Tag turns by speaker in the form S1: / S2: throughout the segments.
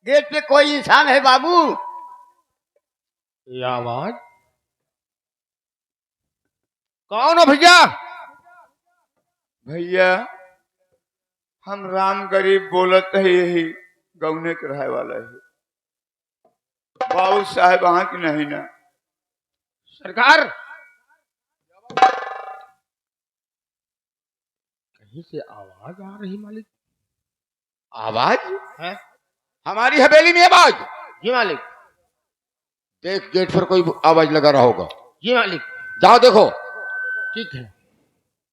S1: Gate पे कोई इंसान है बाबू?
S2: ये आवाज कौन हो भैया?
S3: भैया हम राम गरीब बोलत है, यही गौने के रहे वाला है। बाबू साहब वहां की नहीं ना
S2: सरकार कहीं से आवाज आ रही मालिक।
S4: आवाज
S2: है
S4: हमारी हवेली में आवाज।
S2: जी मालिक।
S4: देख गेट पर कोई आवाज लगा रहा होगा।
S2: जी मालिक।
S4: जाओ देखो।
S2: ठीक है।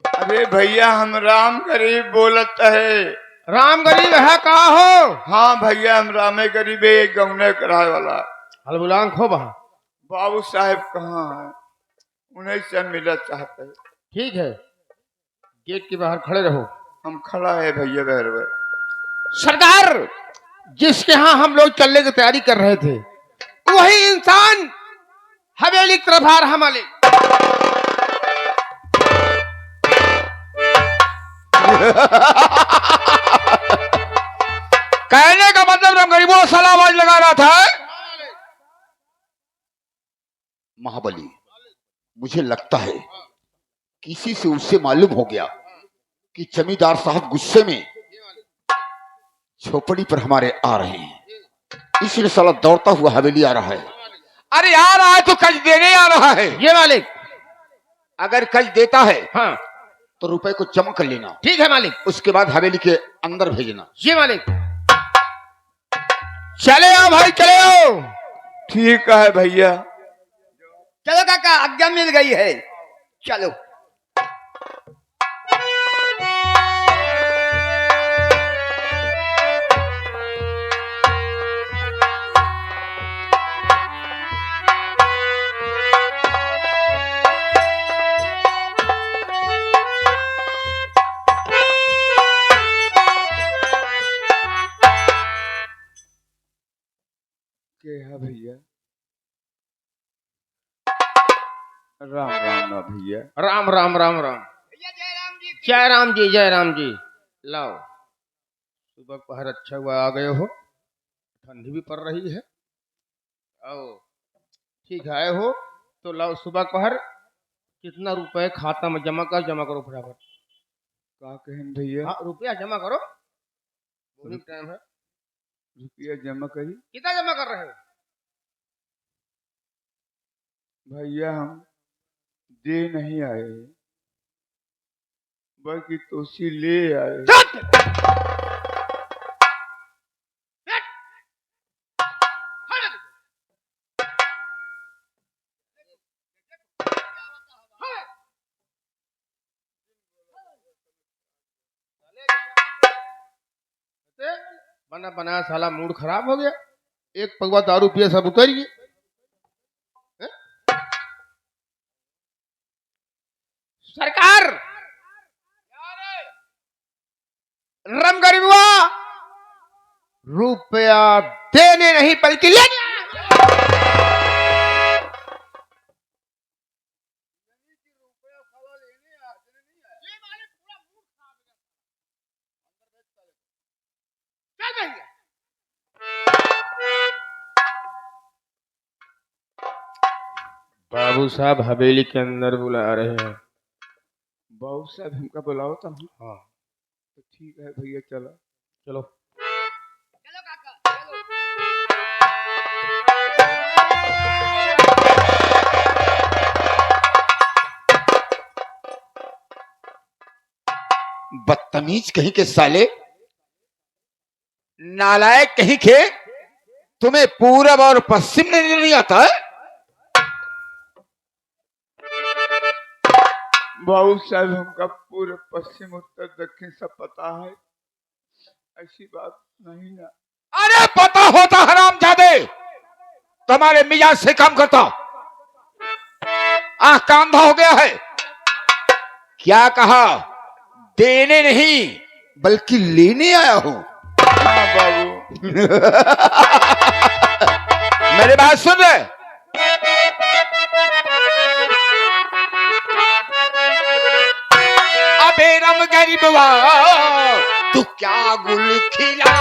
S3: अरे भैया हम राम गरीब बोलत है।
S2: राम गरीब है कहा हो?
S3: हाँ भैया हम रामे गरीब है, गौने के रहे वाला।
S2: हलबुलांग खो बहा।
S3: बाबू साहब कहाँ है? उन्हें से मिलना चाहते हैं।
S2: ठीक है गेट के बाहर खड़े रहो।
S3: हम खड़ा है भैया बहर।
S2: सरकार जिसके यहाँ हम लोग चलने की तैयारी कर रहे थे वही इंसान हवेली की तरफ आ रहा मालिक।
S4: कहने का मतलब राम गरीबों साला आवाज लगा रहा था। महाबली मुझे लगता है किसी से उससे मालूम हो गया कि जमींदार साहब गुस्से में झोपड़ी पर हमारे आ रहे हैं, इसलिए साला दौड़ता हुआ हवेली आ रहा है। अरे आ रहा है तो कर्ज देने आ रहा है।
S2: ये मालिक।
S4: अगर कर्ज देता है
S2: हाँ
S4: तो रुपए को जमा कर लेना।
S2: ठीक है मालिक।
S4: उसके बाद हवेली के अंदर भेजना।
S2: ये मालिक। चले आओ भाई चले आओ।
S3: ठीक है भैया।
S1: चलो काका आज्ञा मिल गई है, चलो।
S3: क्या है भैया? राम राम ना भैया।
S2: राम राम राम राम।
S1: जय राम जी।
S2: जय राम जी जय राम जी। लाओ सुबह पहर अच्छा हुआ आ गए हो, ठंडी भी पड़ रही है। आओ ठीक है आए हो तो लाओ सुबह पहर कितना रुपए खाता में जमा करो फटाफट।
S3: का कहें भैया?
S2: हाँ रुपया जमा करो, बोली टाइम है।
S3: रुपया जमा करी
S2: कितना जमा कर रहे हो?
S3: भैया हम दे नहीं आए, बल्कि तोसी ले आए।
S2: बना बनाया साला मूड खराब हो गया। एक पगवा दारू पिए सब उतर गए। सरकार रम गरीबुआ रुपया देने नहीं बल्कि लेने बाबू साहब हवेली के अंदर बुला रहे हैं।
S3: बाबू साहब हमका बुलाओ तो हम।
S2: हाँ
S3: तो ठीक है भैया चलो।
S2: चलो।
S1: चलो काका चलो।
S4: बदतमीज कहीं के साले, नालायक कहीं के, तुम्हें पूरब और पश्चिम में नहीं आता है?
S3: बाबू साहब हमका पूरे पश्चिम उत्तर दक्षिण सब पता है, ऐसी बात नहीं ना।
S4: अरे पता होता हरामजादे, तुम्हारे मिजाज से काम करता। आंख का अंधा हो गया है। क्या कहा? देने नहीं बल्कि लेने आया हूं।
S3: हाँ बाबू।
S4: मेरी बात सुन रहे? अबे राम गरीबवा तू क्या गुल खिला।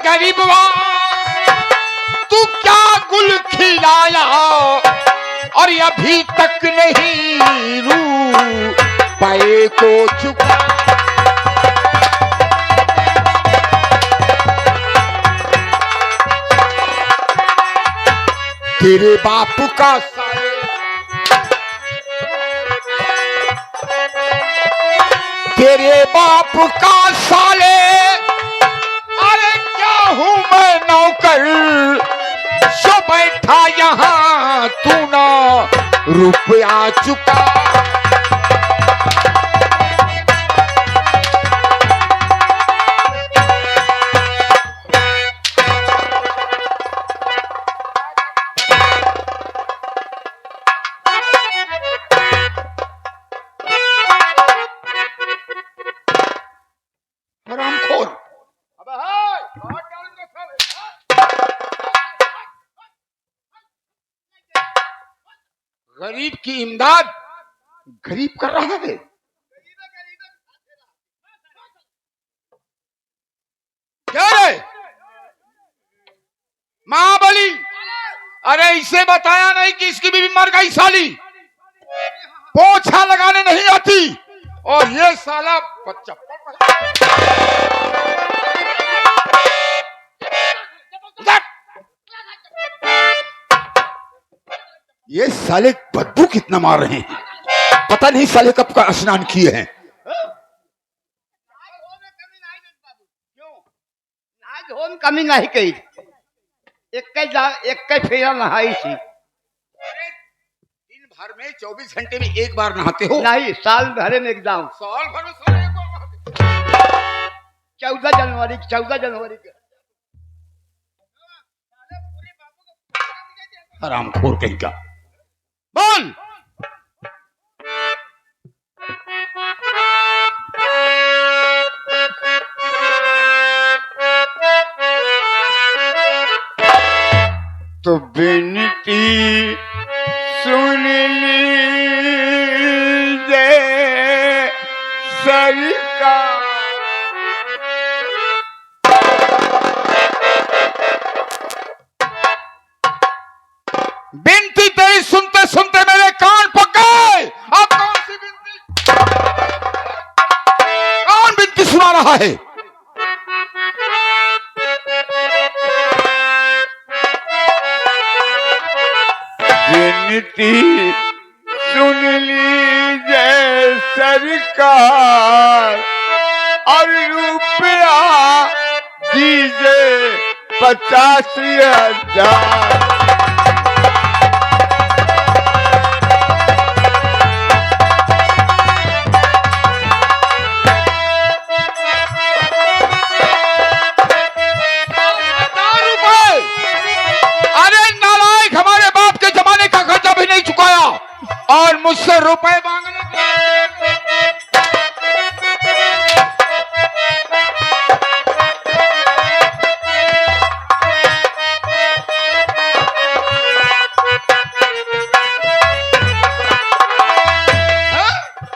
S4: गरीबवा तू क्या गुल खिलाया और अभी तक नहीं रू पाए को चुका। तेरे बाप का साले तेरे बाप का साले अरे क्या हूं मैं नौकर जो बैठा यहाँ तू ना रुपया चुका। हरामखोर गरीब की इमदाद गरीब कर रहा है। क्या रे महाबली, अरे इसे बताया नहीं कि इसकी बीवी मर गई साली, पोछा लगाने नहीं आती और ये साला बच्चा। ये साले बदबू कितना मार रहे हैं, पता नहीं साले कब का स्नान किए हैं।
S1: कमी नहीं कही, एक फेरा नहाई थी।
S4: दिन भर में 24 घंटे में एक बार नहाते हो?
S1: नहीं, साल भर में एकदम।
S4: साल भर में साले एक बार नहाते।
S1: 14 जनवरी के
S4: हरामखोर कहीं का। बोल
S3: तो विनती सुन लीजिए सरकार।
S4: बिनती तेरी सुनते सुनते मेरे कान पक गए। अब कौन सी बिनती, कौन बिनती सुना रहा है?
S3: विनती सुन लीजिए सरकार और रुपया दीजिए 85,000।
S4: और मुझसे रुपए मांगने के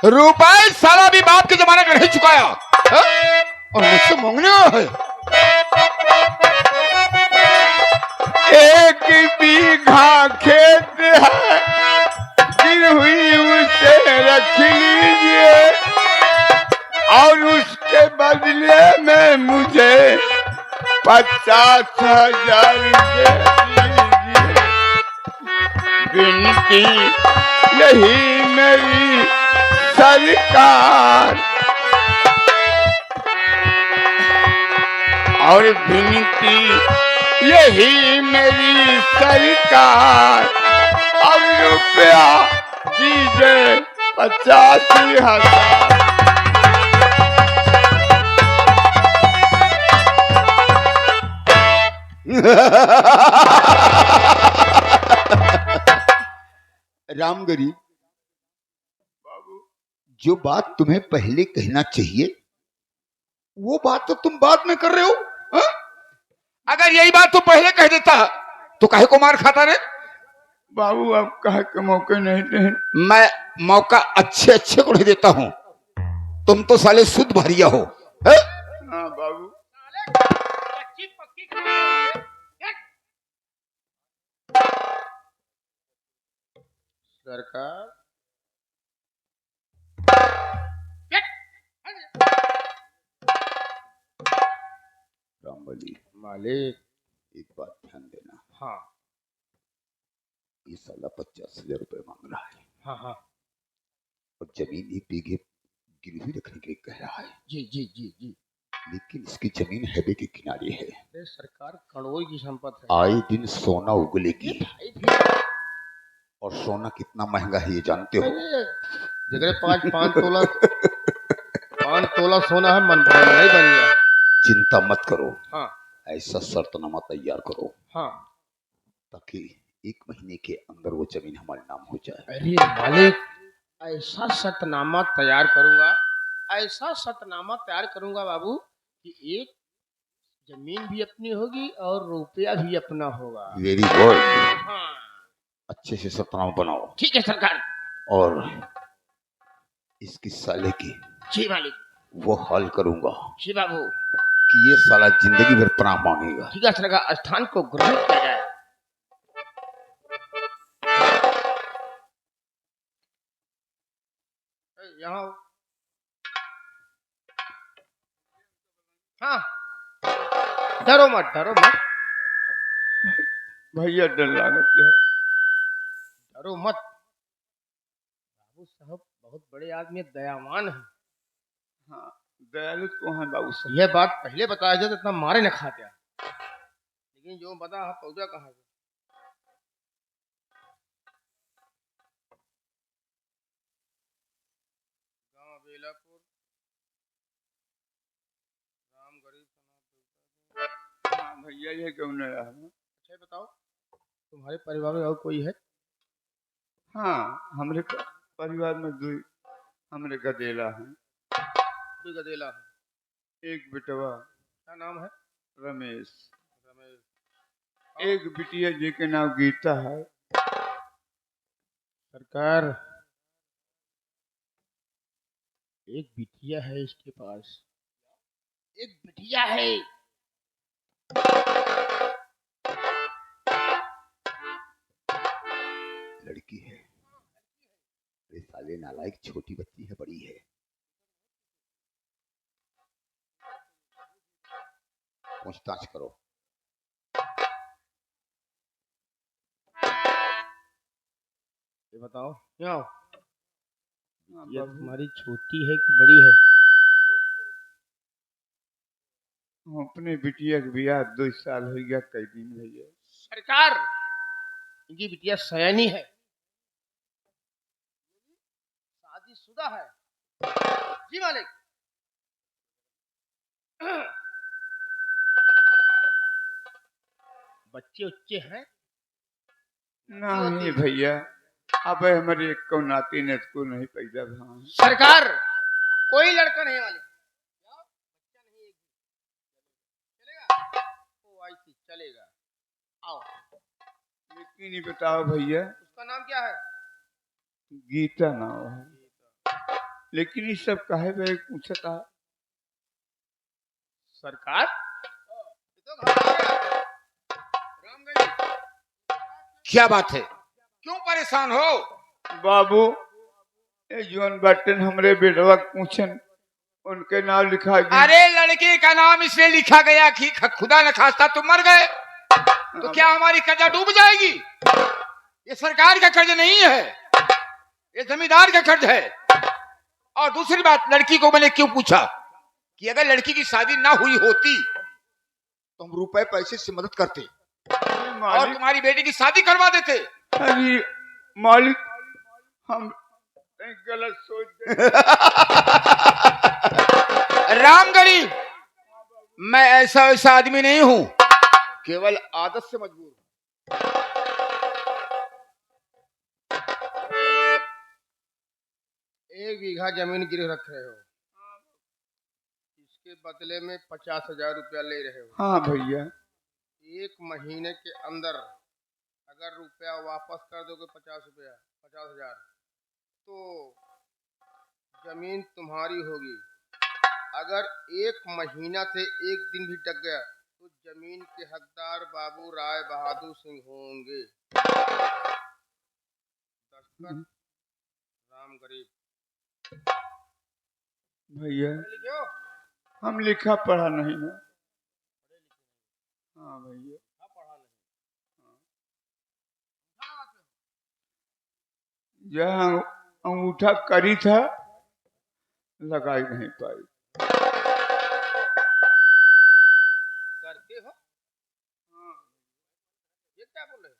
S4: रुपए साला भी बाप के जमाने का नहीं चुकाया और मुझसे मांगने है।
S3: एक बीघा खेत है गिर हुई उसे रख लीजिए और उसके बदले में मुझे 50,000 रुपये दीजिए। विनती यही मेरी सरकार और विनती यही मेरी सरकार और रुपया दीजिए 85,000।
S4: राम गरीब, जो बात तुम्हें पहले कहना चाहिए वो बात तो तुम बाद में कर रहे हो। हा? अगर यही बात तू पहले कह देता तो काहे को मार खाता रे?
S3: बाबू आप कहा के मौके नहीं दे।
S4: मैं मौका अच्छे अच्छे को नहीं देता हूं, तुम तो साले शुद्ध भरिया हो।
S3: हाँ बाबू।
S2: सरकार
S4: रामबली,
S2: मालिक।
S4: एक बात ध्यान देना,
S2: हाँ
S4: ये साला 50,000 रुपए मांग रहा है
S2: हाँ हाँ
S4: और जमीन 1 बीघे गिरवी रखने के लिए कह रहा है,
S2: जी जी जी जी।
S4: लेकिन इसकी जमीन हैवे के किनारे है।
S2: अरे सरकार करोड़ की संपत्ति है।
S4: आए दिन सोना उगलेगी,
S2: भाई भी
S4: और सोना कितना महंगा है ये जानते हो?
S2: जगह पाँच तोला सोना है, मन भर नहीं बन गया।
S4: चिंता मत करो,
S2: हाँ
S4: ऐसा शर्तनामा तैयार करो
S2: हाँ।
S4: ताकि 1 महीने के अंदर वो जमीन हमारे नाम हो जाए।
S2: अरे मालिक, ऐसा शर्तनामा तैयार करूंगा, ऐसा शर्तनामा तैयार करूंगा बाबू कि एक जमीन भी अपनी होगी और रुपया भी अपना होगा।
S4: वेरी गुड,
S2: हाँ
S4: अच्छे से शर्तनामा बनाओ।
S2: ठीक है सरकार।
S4: और इसकी साले की
S2: जी मालिक।
S4: वो हाल करूंगा
S2: जी बाबू।
S4: कि ये साला जिंदगी भर पनाह मांगेगा।
S2: ठीक है सरकार, स्थान को ग्रहण किया जाए। यहाँ हाँ, डरो मत डरो मत
S3: भैया डर लागत है।
S2: डरो मत। बाबू साहब बहुत बड़े आदमी, दयावान है।
S3: हाँ, दयालु तो हैं बाबू साहब।
S2: यह बात पहले बताया जाए तो इतना मारे न खाते, लेकिन जो बता है पौधा कहाँ से। गांव बेलापुर, राम गरीब
S3: हाँ भैया, ये क्यों नहीं रहा?
S2: अच्छा बताओ, तुम्हारे परिवार में और कोई है?
S3: हाँ, हमारे परिवार में 2 हमारे गदेला हैं।
S2: कोई गदेला है।
S3: एक बेटवा
S2: क्या नाम है?
S3: रमेश,
S2: रमेश।
S3: एक बिटिया जी के नाम गीता है।
S2: सरकार, एक बिटिया है इसके पास, एक बिटिया है।
S4: लड़की है? अरे साले नालायक, छोटी बच्ची है बड़ी है? पूछताछ करो।
S2: ये बताओ क्यों,
S3: हाँ,
S2: ये
S3: बाबू,
S2: तुम्हारी छोटी है कि बड़ी है?
S3: हम अपने बिटिया के ब्याह 2 साल हो गया, कई दिन भैया।
S2: सरकार, इनकी बिटिया सयानी है, शादीशुदा है। जी मालिक। बच्चे उच्चे हैं?
S3: नहीं भैया, अब हमारे एक को नाती ने को नहीं पैदा भा।
S2: सरकार, कोई लड़का नहीं मालिक, बच्चा नहीं, एक चलेगा। ओ आई सी चलेगा, आओ।
S3: लेकिन ये बताओ भैया,
S2: उसका नाम क्या है?
S3: गीता नाम है, लेकिन ये सब काहे पे पूछता?
S2: सरकार, ये तो घबरा गया। रामगढ़
S4: क्या बात है, क्यों परेशान हो?
S3: बाबू, ये जोन बटन हमरे बेटवा पूछन, उनके नाम लिखा गया।
S4: अरे लड़के का नाम इसलिए लिखा गया कि खुदा न खास्ता तुम मर गए तो क्या हमारी कर्जा डूब जाएगी? ये सरकार का कर्ज नहीं है, ये जमींदार का कर्ज है। और दूसरी बात, लड़की को मैंने क्यों पूछा कि अगर लड़की की शादी ना हुई होती तो हम रुपए पैसे से मदद करते और तुम्हारी बेटी की शादी करवा देते।
S3: अरे मालिक, हम गलत सोच गए।
S4: राम गरीब, मैं ऐसा वैसा आदमी नहीं हूं, केवल आदत से मजबूर हूं।
S2: 1 बीघा जमीन गिरवी रख रहे हो, इसके बदले में 50,000 रुपया ले रहे हो।
S3: हाँ भैया,
S2: 1 महीने के अंदर अगर रुपया वापस कर दोगे 50,000, तो जमीन तुम्हारी होगी। अगर 1 महीना से 1 दिन भी टक गया तो जमीन के हकदार बाबू राय बहादुर सिंह होंगे। राम गरीब
S3: भैया
S2: लिखे हो?
S3: हम लिखा पढ़ा नहीं ना। हाँ भैया
S2: पढ़ा नहीं।
S3: जहाँ अंगूठा करी था लगा ही नहीं पाई।
S2: करते हो? ये क्या बोल रहे हो?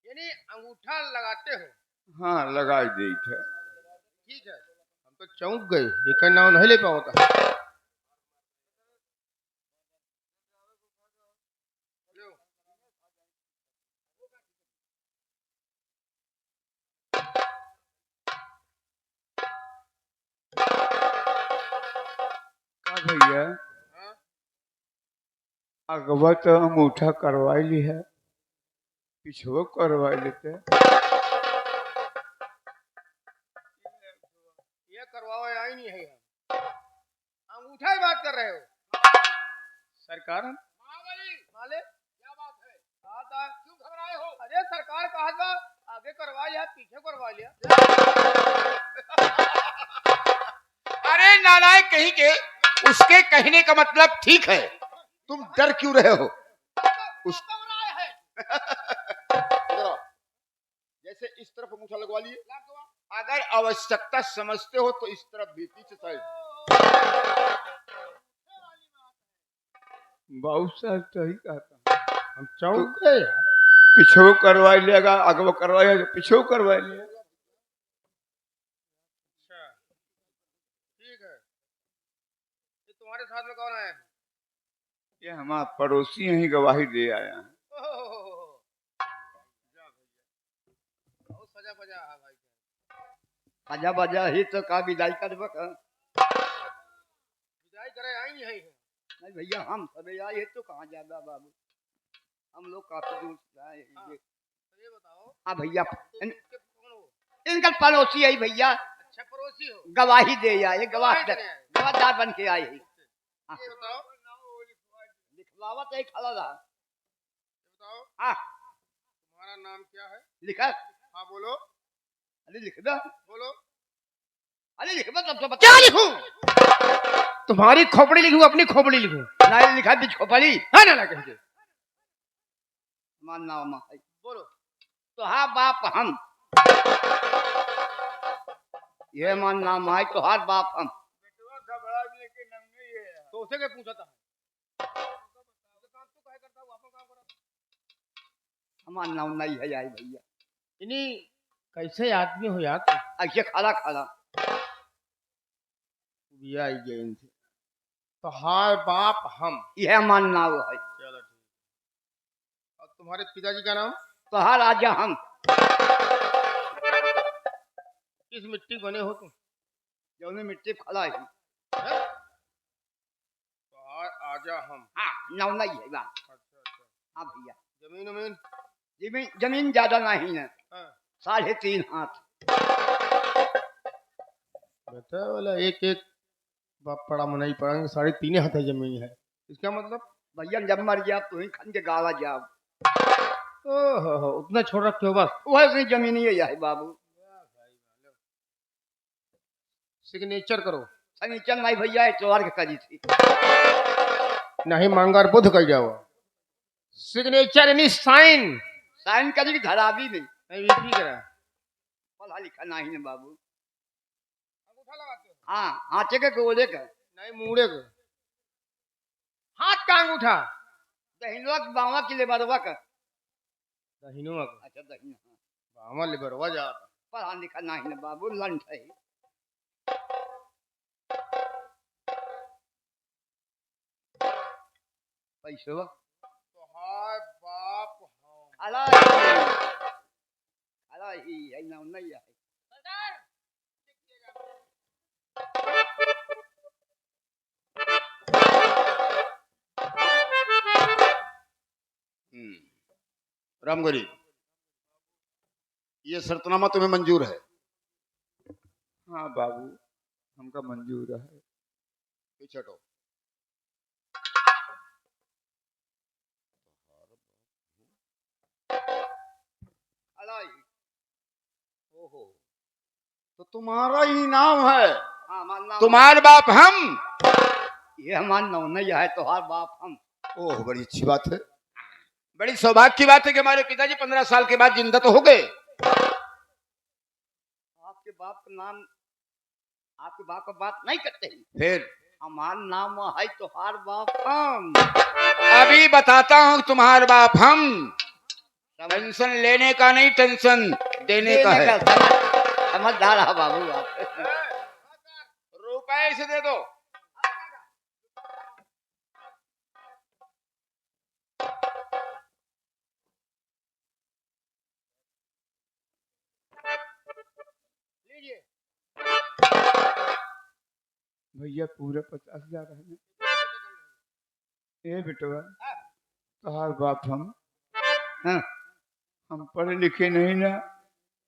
S2: यानी अंगूठा लगाते हो?
S3: हाँ लगा दी था।
S2: ठीक है, हम तो चौंक गए, ये नाम नहीं ले पाओ था।
S3: का भैया अगवा तो अंगूठा करवा ली है, पिछवा करवा लेते।
S2: ये करवाओ या ही नहीं है, अंगूठा की बात कर रहे हो? सरकार माले क्या बात है? क्यों घबराए हो? अरे सरकार कहा था आगे करवा लिया पीछे करवा लिया।
S4: अरे नालायक कहीं के, उसके कहने का मतलब ठीक है, तुम डर क्यों रहे हो? उस जैसे इस तरफ अंगूठा लगवा लिए, अगर आवश्यकता समझते हो तो इस तरफ भी पीछे साइड।
S3: बहुत साल सही कहता।
S2: हम चौंक गए।
S3: पिछो करवा लेगा, अगवा करवा लिया तो पिछो करवा लिया।
S2: अच्छा ठीक है, ये तुम्हारे साथ में कौन है?
S3: ये हमारा पड़ोसी यही गवाही दे आया है।
S2: बहुत सजा बजा है भाई।
S1: आजा बाजा ही तो का विदाई करब
S2: विदाई करे आई नहीं है।
S1: नहीं भैया, हम सब आए तो कहाँ जाएगा बाबू, हम लोग काफी दूर से आए हैं।
S2: तो ये बताओ,
S1: हाँ भैया,
S2: तुम कौन हो?
S1: इनका पड़ोसी है भैया,
S2: अच्छा पड़ोसी हो?
S1: गवाही दे आए,
S2: गवाही देने आए।
S1: गवाहदार बन के आए हैं।
S2: ये बताओ,
S1: लिखवावत है खड़ा रहा।
S2: ये बताओ
S1: हाँ
S2: तुम्हारा नाम क्या है?
S1: लिखा।
S2: हाँ बोलो
S1: अरे लिख दो,
S2: बोलो।
S1: अरे लिख दो तब तो बता।
S2: क्या लिखूं? तुम्हारी खोपड़ी लिखूं अपनी खोपड़ी लिखूं?
S1: नहीं लिखा बीच खोपड़ी।
S2: है ना कहेंगे।
S1: मान नाम है।
S2: बोलो।
S1: तो हाँ बाप हम, ये मान नाम है तो हर बाप हम।
S2: तो उसे क्या पूछा था?
S1: हमारा नाम नहीं है यार भैया।
S2: इन्हीं कैसे आदमी हो यार?
S1: ऐसे खड़ा खड़ा
S2: भी आई गए इनसे। तो हाय बाप हम,
S1: यह मान नाम है।
S2: चलो ठीक। और तुम्हारे पिताजी का नाम?
S1: तो हर राजा हम।
S2: किस मिट्टी बने हो तुम?
S1: जो मिट्टी खड़ा है।
S2: तो हाय आजा हम।
S1: हाँ नाम नहीं है बात।
S2: अच्छा अच्छा।
S1: हाँ भैया,
S2: जमीन उमीन?
S1: जमीन जमीन ज्यादा नहीं है,
S2: हाँ।
S1: 3.5 हाथ।
S2: बता वाला एक एक बाप पड़ा मनाई पड़ेंगे, 3.5 हाथ है जमीन है, इसका मतलब?
S1: भैया जब मर गया तो ही खन के गाला जाओ।
S2: ओहो उतना छोड़ रखे हो बस?
S1: वैसे जमीन ही है बाबू।
S2: सिग्नेचर करो।
S1: सनीचर नहीं भैया, इतवार के करी थी।
S2: नहीं मांगार बुध कर जाओ। सिग्नेचर यानी साइन।
S1: साइन करी धरावी नहीं।
S2: नहीं विक्री करा।
S1: पढ़ा लिखा नहीं है बाबू।
S2: अंगूठा लगाते हो?
S1: हाँ हाथे के गोले का।
S2: नहीं मुड़े को। हाथ का अंगूठा?
S1: दहिनवा बावा के लेबरवा का।
S2: दहिनुआ को?
S1: अच्छा दहिना।
S2: बामा लिबरवा जाता।
S1: पढ़ा लिखा नहीं है बाबू, लंठ है। पैसवा
S2: तो हाय बाप हम।
S1: अला ही है ना नहीं है।
S4: राम गरीब, ये शर्तनामा तुम्हें मंजूर है?
S3: हाँ बाबू हमका मंजूर है।
S4: पीछे हटो।
S1: अला ही
S3: तो तुम्हारा ही नाम है।
S1: हाँ हमारा नाम
S4: तुम्हारे बाप हम।
S1: ये हमारा नौनैया है, तोहार बाप हम।
S3: ओह, बड़ी अच्छी बात है।
S4: बड़ी सौभाग्य की बात है कि हमारे पिताजी 15 साल के बाद जिंदा तो हो गए।
S1: आपके बाप का नाम, आपके बाप का बात नहीं करते हैं।
S4: फिर
S1: हमारा नाम है तोहार बाप हम।
S4: अभी बताता हूँ तुम्हारे बाप हम। टेंशन लेने का नहीं, टेंशन देने का है।
S1: समझदार है बाबू आप।
S4: रुपए से दे दो। लीजिए।
S3: भैया पूरे 50,000 है। ए बेटवा, तोहार बाप हम।
S1: हाँ।
S3: हम पढ़े लिखे नहीं ना,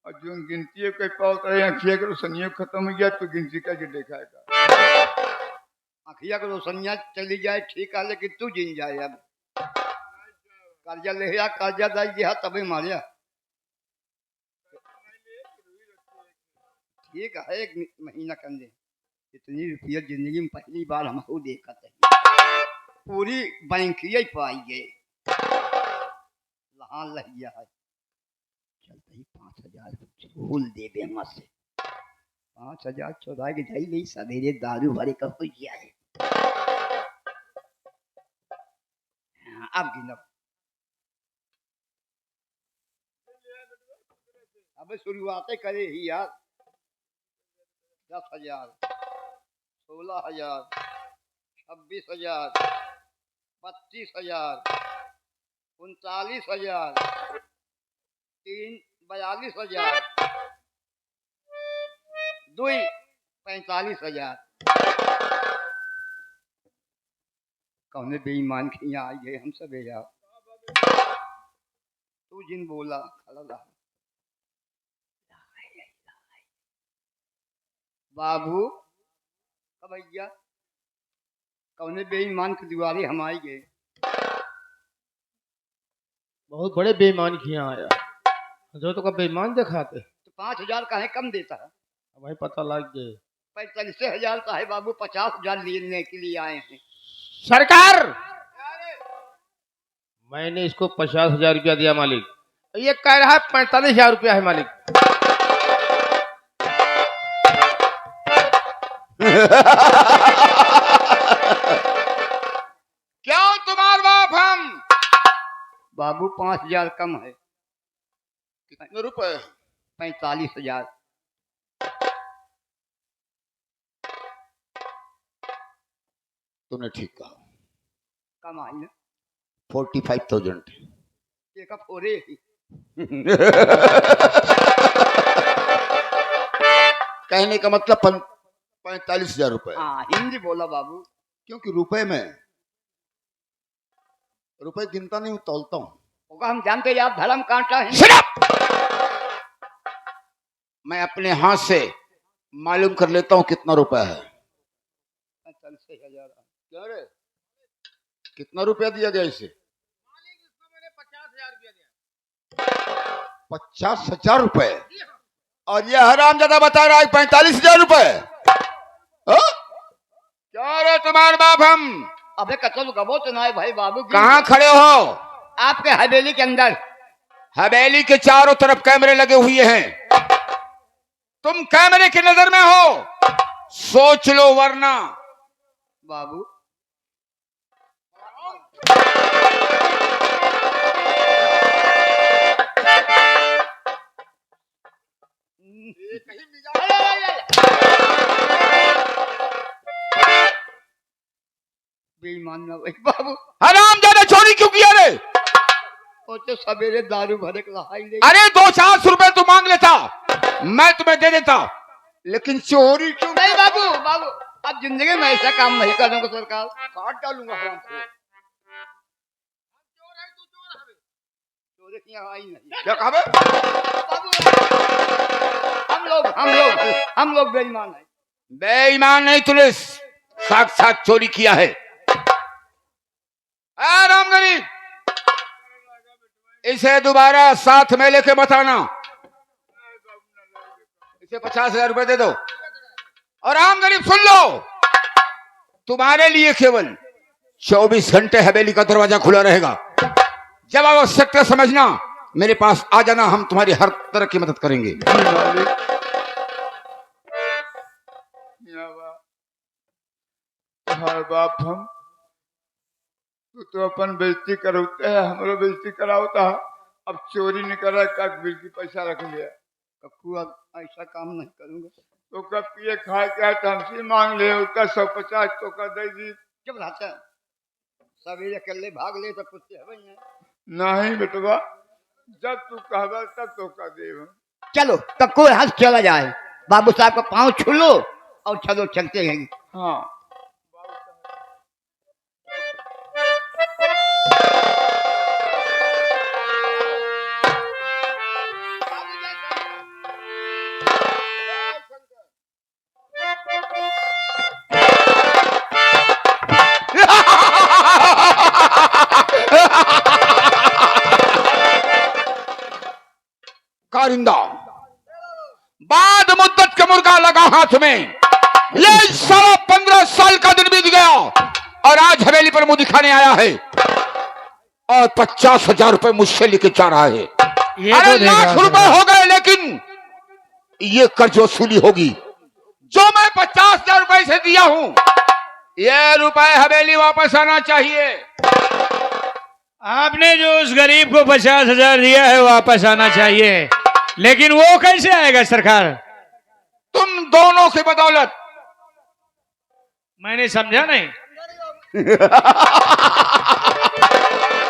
S3: और जो गिनती कोई पाओ रहे अखिया के रोशनिया खत्म हो गया तो गिनती का जो देखाएगा।
S1: अखिया को रोशनिया चली जाए ठीक है, लेकिन तू जिन जाए। अब कर्जा ले या कर्जा दाई गया तभी मारिया। ठीक है, एक महीना कर दे। इतनी रुपया जिंदगी में पहली बार हमको देखा था। पूरी बैंकिया पाई गए लहान लहिया है। चलते ही 5,000 भूल दे दे हमसे। 5,000 चौदह के जाई नहीं, सवेरे दारू भरे का हो गया है। हाँ, अब गिनो। अब शुरुआतें करे ही यार। 10,000, 16,000, 26,000, 25,000, 39,000, 42,000, 45,000। कौने बेईमान के यहाँ आई है हम सब यार। तू जिन बोला खड़ा रहा। बाबू भैया, कौने बेईमान के दुआरे हम आई गए।
S2: बहुत बड़े बेईमान के यहाँ आया, जो तो का बेईमान दिखाते।
S1: तो 5,000 काहे कम देता है।
S2: अब भाई पता लग गए।
S1: 45,000 का है बाबू, 50,000 लेने के लिए आए हैं।
S2: सरकार, मैंने इसको 50,000 रुपया दिया मालिक, ये कह रहा है 45,000 रुपया है मालिक।
S4: क्यों तुम्हारे बाप हम?
S1: बाबू 5,000 कम है।
S4: कितने रुपए?
S1: 45,000।
S5: तूने ठीक कहा।
S1: कम आई ना।
S5: 45,000।
S1: एक फोरे ही।
S5: कहने का मतलब 45,000 रुपए।
S1: हाँ हिंदी बोला बाबू।
S5: क्योंकि रुपए में रुपए गिनता नहीं हूं, तौलता हूं।
S1: होगा हम जानते यार, धर्म कांटा है।
S4: Shut up! मैं अपने हाथ से मालूम कर लेता हूं कितना रुपया है।
S1: 45,000।
S5: क्या रे, कितना रुपया दिया गया इसे? 50,000 रुपए।
S4: और ये हरामजादा बता रहा है 45,000 रुपए। क्या रे तुम्हारे बाप हम?
S1: अबे कचल गबो तो ना है भाई बाबू।
S4: कहाँ खड़े हो?
S1: आपके हवेली के अंदर।
S4: हवेली के चारों तरफ कैमरे लगे हुए हैं। तुम कैमरे की नजर में हो, सोच लो वरना।
S1: बाबू बेईमान ना भाई बाबू।
S4: हरामजादा चोरी क्यों किया रे?
S1: वो तो सवेरे दारू भरे के लहाई ले।
S4: अरे 200 रुपए तू मांग लेता, मैं तुम्हें दे देता, लेकिन चोरी क्यों?
S1: नहीं बाबू, बाबू अब जिंदगी में ऐसा काम नहीं करूंगा सरकार। काट डालूंगा हराम को। चोरी यहाँ आई नहीं।
S4: क्या कहा बे?
S1: बाबू हम लोग बेईमान है।
S4: बेईमान नहीं, तूने साक्षात चोरी किया है। रामगरीब, इसे दोबारा साथ में लेके बताना। इसे 50,000 रुपए दे दो। और आम गरीब सुन लो, तुम्हारे लिए केवल 24 घंटे हवेली का दरवाजा खुला रहेगा। जब आवश्यकता समझना मेरे पास आ जाना, हम तुम्हारी हर तरह की मदद करेंगे।
S3: हाँ बाप, हम तो अपन बेइज्जती करते है, हमरो बेइज्जती करावता। अब चोरी नहीं कर रहा, का बिल की पैसा रख लिया।
S1: कक्कू अब ऐसा काम नहीं करूंगा।
S3: तो कब पिए खाए क्या तो हमसे मांग ले, उसका 150 तो का दे दी।
S1: जब रहता सवेरे अकेले भाग ले तो कुछ है नहीं।
S3: नहीं बेटवा, जब तू कहबा तब तो का देव।
S1: चलो कक्कू यहाँ से चला जाए, बाबू साहब का पाँव छू लो और चलो चलते हैं।
S3: हाँ
S4: कारिंदा, बाद मुद्दत का मुर्गा लगा हाथ में। ये सारा 15 साल का दिन बीत गया और आज हवेली पर मुंह दिखाने आया है और 50,000 रुपए मुझसे लेके जा रहा है। अरे लाख रुपए हो गए, लेकिन ये कर्ज वसूली होगी। जो मैं 50,000 रुपए से दिया हूं, ये रुपए हवेली वापस आना चाहिए।
S6: आपने जो उस गरीब को 50,000 दिया है वापस आना चाहिए, लेकिन वो कैसे आएगा सरकार?
S4: तुम दोनों की बदौलत।
S6: मैंने समझा नहीं।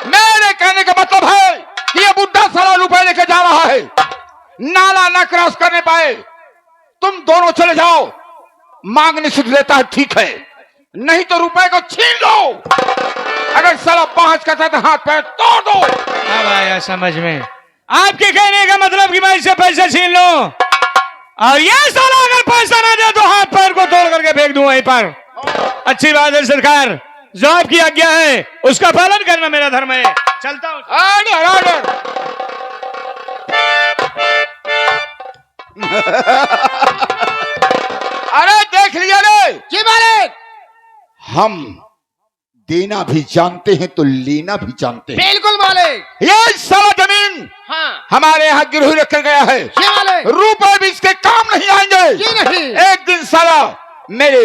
S4: मेरे कहने का मतलब है कि ये बुढ़ा सारा रुपए लेके जा रहा है, नाला न क्रॉस करने पाए। तुम दोनों चले जाओ, मांगने से लेता है ठीक है, नहीं तो रुपए को छीन लो। अगर साला पहुंच करता तो हाथ पैर तोड़ दो।
S6: अब आया समझ में। आपके कहने का मतलब कि मैं इससे पैसे छीन लूं और ये साला अगर पैसा ना दे तो हाथ पैर को तोड़ करके फेंक दूं वहीं पर। अच्छी बात है सरकार, जो आपकी आज्ञा है उसका पालन करना मेरा धर्म है। चलता हूं।
S4: Order order. अरे देख लिया रे
S2: जी मालिक।
S4: हम देना भी जानते हैं तो लेना भी जानते हैं।
S2: बिल्कुल मालिक।
S4: ये सारा जमीन
S2: हाँ
S4: हमारे यहाँ गिरवी रखा गया है।
S2: जी मालिक।
S4: रुपए भी इसके काम नहीं आएंगे।
S2: जी नहीं।
S4: एक दिन साला मेरे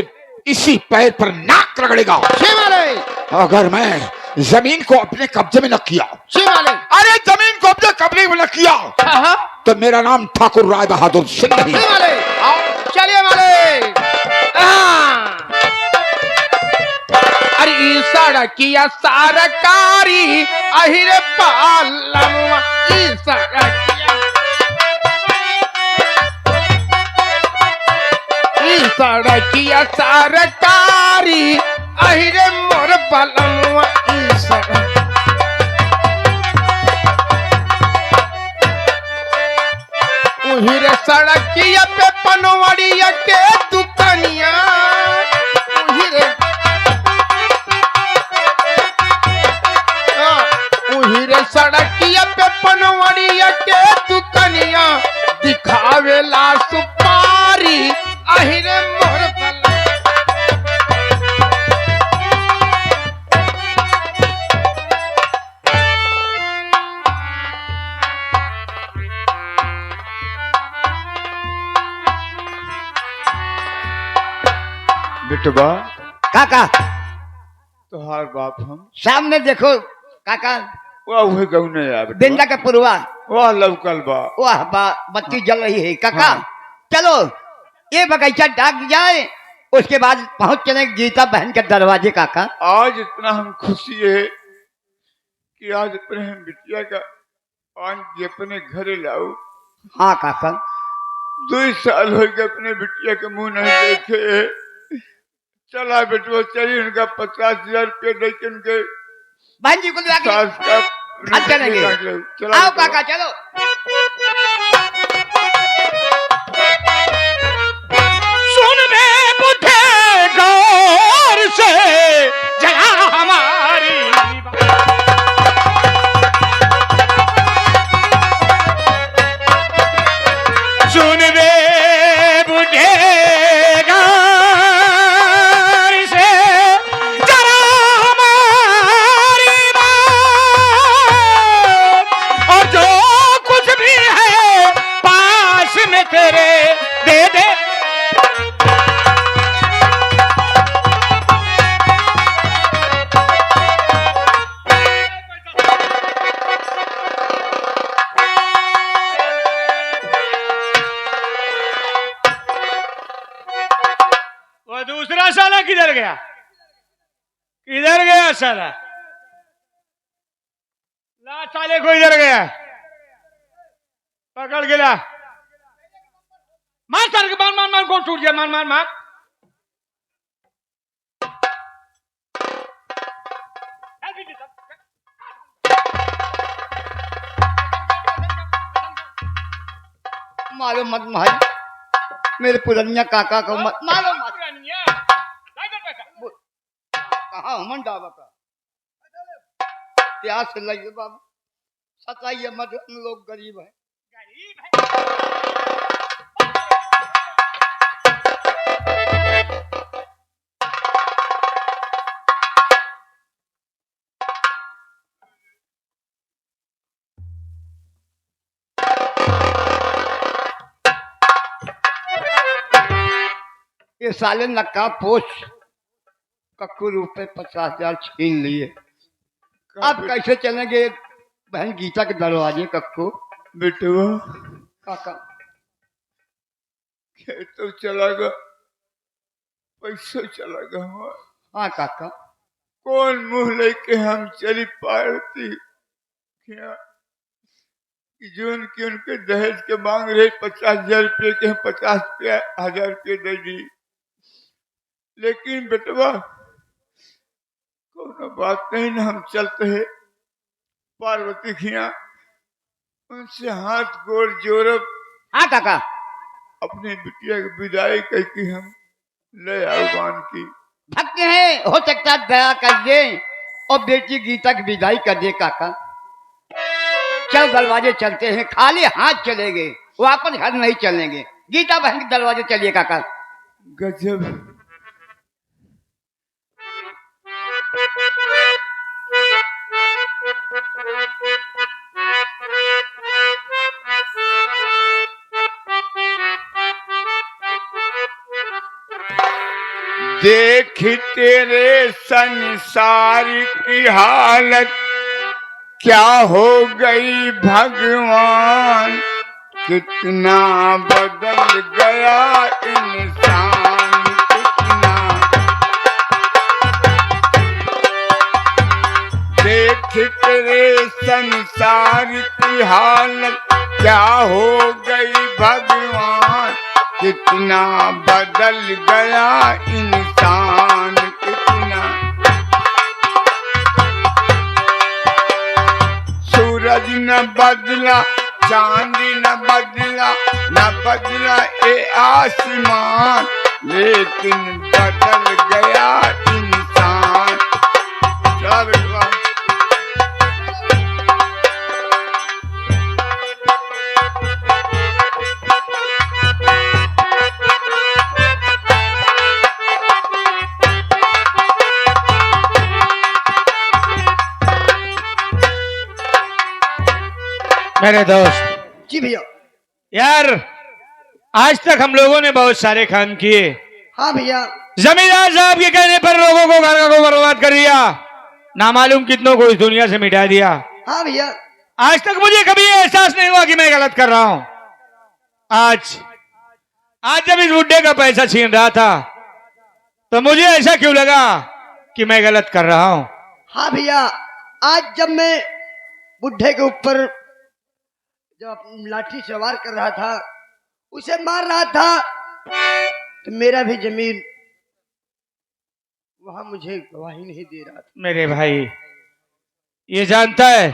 S4: इसी पैर पर नाक रगड़ेगा।
S2: जी मालिक।
S4: अगर मैं जमीन को अपने कब्जे में न किया,
S2: जी मालिक।
S4: अरे जमीन को अपने कब्जे में न किया
S2: हाँ
S4: तो मेरा नाम ठाकुर राय बहादुर सिंह नहीं।
S2: जी मालिक। आओ चलिए मालिक। अरे ई सड़किया सरकारी अहिरे पालमुआ ई सड़किया सड़किया सरकारी अहिरे मोर पालमुआ ई सड़क उहिरे सड़किया पे पनवड़िया के दुकानिया उहिरे सड़किया पे पनवड़िया के दुकानिया दिखावेला सुपारी अहिरे मोर
S3: बेटवा
S1: काका
S3: तोहार बाप हम
S1: सामने देखो काका,
S3: वह गऊ नहीं यार
S1: बिंदा का पुरवा
S3: वह लवकल बा
S1: वाह बत्ती जल रही है काका।
S3: हाँ।
S1: चलो ये बगीचा डाक जाए, उसके बाद पहुंच चले गीता बहन के दरवाजे काका।
S3: आज इतना हम खुशी है कि आज अपने हम बिटिया का आज अपने घरे लाओ।
S1: हाँ काका।
S3: 2 साल हो गए अपने बिटिया के मुंह नहीं देखे। चला बेटवा चलिए, उनका 50,000 रुपये दे के उनके
S1: बहन जी को ले आके
S3: सास का
S1: आज चलेंगे।
S3: चला
S1: आओ काका चलो।
S6: सुन बे बुढ़े गौर से जया हमारी सुन बे किधर गया? किधर गया साला? ला साले को इधर गया, पकड़ के ला। मार सर के, मार मार मार, कौन टूट गया? मार मार मार।
S1: मारो मत भाई, मेरे पुरनिया काका को मत मारो मत। कहाँ हमन डाबा का प्यास लगे बाबू, सताइए मत, हम लोग गरीब हैं। ये साले नक्का पोष कक्कू रुपए 50,000 छीन लिए। अब कैसे चलेंगे बहन गीता के दरवाजे? कक्कू
S3: बेटवा
S1: काका
S3: खेत तो चला गया, पैसा चला गया हमारा।
S1: हाँ काका,
S3: कौन मुंह लेके हम चली पाती क्या कि जो उनके दहेज के मांग रहे 50,000 रुपये के, 50,000 रुपये दे दी। लेकिन बेटवा कोनो बात नहीं ना, हम चलते हैं पार्वती खिया, उनसे हाथ गोड़ जोड़ब।
S1: हाँ काका,
S3: अपने बिटिया की विदाई करके हम ले आह्वान की।
S1: भक्त हैं, हो सकता है दया कर दे और बेटी गीता की विदाई कर दे। काका चल दरवाजे चलते हैं, खाली हाथ चलेंगे, वापस घर नहीं चलेंगे। गीता बहन के दरवाजे चलिए काका।
S3: गजब देख तेरे संसार की हालत क्या हो गई भगवान, कितना बदल गया इंसान, कितना। देख तेरे संसार की हालत क्या हो गई भगवान, कितना बदल गया इंसान, कितना। सूरज न बदला, चांदी न बदला, न बदला ए आसमान, लेकिन बदल गया इंसान। चला बेटवा।
S6: मेरे दोस्त
S1: जी भैया।
S6: यार, आज तक हम लोगों ने बहुत सारे काम किए।
S1: हाँ भैया।
S6: जमींदार साहब के कहने पर लोगों को घर को बर्बाद कर दिया, ना मालूम कितनों को इस दुनिया से मिटा दिया।
S1: हाँ भैया।
S6: आज तक मुझे कभी एहसास नहीं हुआ कि मैं गलत कर रहा हूं। आज जब इस बुड्ढे का पैसा छीन रहा था तो मुझे ऐसा क्यों लगा कि मैं गलत कर रहा हूं।
S1: हाँ भैया, आज जब मैं बुड्ढे के ऊपर जब लाठी सवार कर रहा था, उसे मार रहा था, तो मेरा भी जमीन वहां मुझे गवाही नहीं दे रहा था।
S6: मेरे भाई, ये जानता है